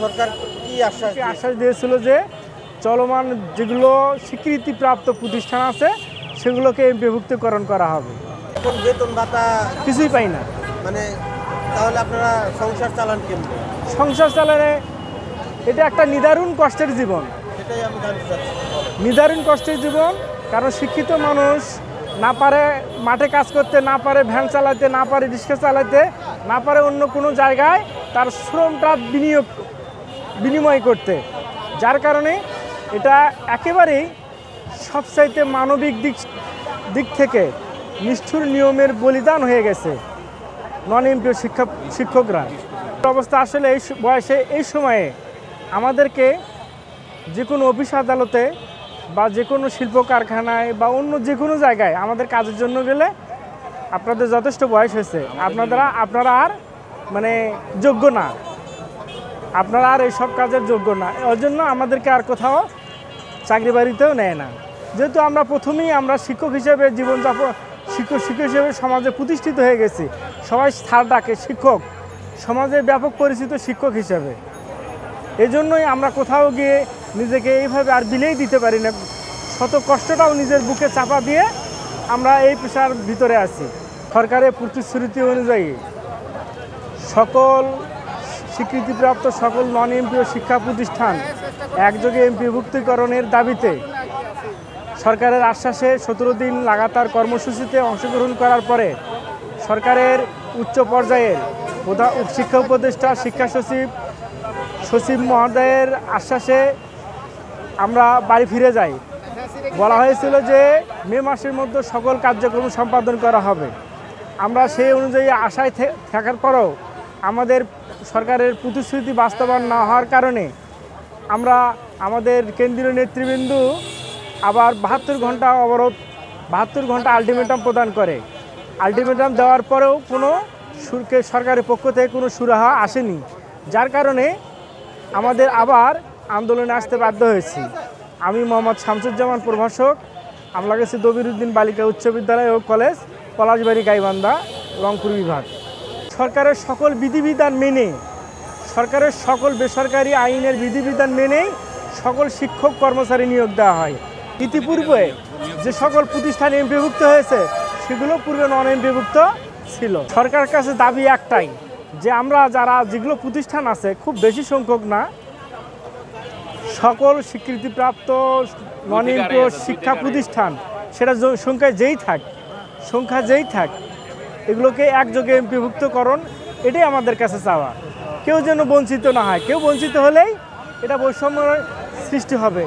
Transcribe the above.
সরকার কি আশ্বাস দিয়েছিল যে চলমান যেগুলো স্বীকৃতিপ্রাপ্ত প্রতিষ্ঠান আছে সেগুলোকে এমপিভুক্তকরণ করা হবে। এখন বেতন ভাতা কিছুই পাই না, মানে তাহলে আপনারা সংসার চালান কেমনে? সংসার চালানে এটা একটা নিদারুণ কষ্টের জীবন, সেটাই আমি জানতে চাচ্ছি। নিদারুণ কষ্টের জীবন। কারণ শিক্ষিত মানুষ না পারে মাঠে কাজ করতে, না পারে ভ্যান চালাতে, না পারে রিক্সা চালাতে, না পারে অন্য কোনো জায়গায় তার শ্রমটা বিনিময় করতে, যার কারণে এটা একেবারেই সবচাইতে মানবিক দিক থেকে নিষ্ঠুর নিয়মের বলিদান হয়ে গেছে নন এমপিও শিক্ষকরা। অবস্থা আসলে এই বয়সে এই সময়ে আমাদেরকে যে কোনো অফিস আদালতে বা যে কোনো শিল্প কারখানায় বা অন্য যে কোনো জায়গায় আমাদের কাজের জন্য গেলে আপনাদের যথেষ্ট বয়স হয়েছে, আপনারা আর মানে যোগ্য না, আপনারা আর এইসব কাজের যোগ্য না। ওই জন্য আমাদেরকে আর কোথাও চাকরি বাড়িতেও নেয় না। যেহেতু আমরা প্রথমেই শিক্ষক হিসেবে জীবনযাপন শিক্ষক হিসেবে সমাজে প্রতিষ্ঠিত হয়ে গেছি, সবাই স্থান ডাকে শিক্ষক, সমাজে ব্যাপক পরিচিত শিক্ষক হিসেবে। এই জন্যই আমরা কোথাও গিয়ে নিজেকে এইভাবে আর বিলেই দিতে পারি না, শত কষ্টটাও নিজের বুকে চাপা দিয়ে আমরা এই পেশার ভিতরে আছি। সরকারের প্রতিশ্রুতি অনুযায়ী সকল স্বীকৃতিপ্রাপ্ত সকল নন এমপিও শিক্ষা প্রতিষ্ঠান একযোগে এমপিভুক্তিকরণের দাবিতে সরকারের আশ্বাসে 17 দিন লাগাতার কর্মসূচিতে অংশগ্রহণ করার পরে সরকারের উচ্চ পর্যায়ের শিক্ষা উপদেষ্টা, শিক্ষা সচিব মহোদয়ের আশ্বাসে আমরা বাড়ি ফিরে যাই। বলা হয়েছিল যে মে মাসের মধ্যে সকল কার্যক্রম সম্পাদন করা হবে। আমরা সেই অনুযায়ী আশায় থাকার পরেও আমাদের সরকারের প্রতিশ্রুতি বাস্তবায়ন না হওয়ার কারণে আমরা আমাদের কেন্দ্রীয় নেতৃবৃন্দ আবার 72 ঘন্টা অবরোধ, 72 ঘন্টা আলটিমেটাম প্রদান করে। আলটিমেটাম দেওয়ার পরেও কোনো সরকারের পক্ষ থেকে কোনো সুরাহা আসেনি, যার কারণে আমাদের আবার আন্দোলনে আসতে বাধ্য হয়েছি। আমি মোহাম্মদ শামসুজ্জামান প্রভাষক, আমরা গেছি দবিরউদ্দিন বালিকা উচ্চ বিদ্যালয় ও কলেজ, পলাশবাড়ি, গাইবান্ধা, রংপুর বিভাগ। সরকারের সকল বিধিবিধান মেনে, সরকারের সকল বেসরকারি আইনের বিধিবিধান মেনেই সকল শিক্ষক কর্মচারী নিয়োগ দেওয়া হয়। ইতিপূর্বে যে সকল প্রতিষ্ঠান এমপিভুক্ত হয়েছে সেগুলো পূর্বে নন এমপিভুক্ত ছিল। সরকারের কাছে দাবি একটাই যে আমরা যেগুলো প্রতিষ্ঠান আছে, খুব বেশি সংখ্যক না, সকল স্বীকৃতিপ্রাপ্ত নন এমপিও শিক্ষা প্রতিষ্ঠান সেটা সংখ্যা যেই থাক এগুলোকে একযোগে এমপিভুক্তকরণ, এটাই আমাদের কাছে চাওয়া। কেউ যেন বঞ্চিত না হয়, কেউ বঞ্চিত হলেই এটা বৈষম্য সৃষ্টি হবে।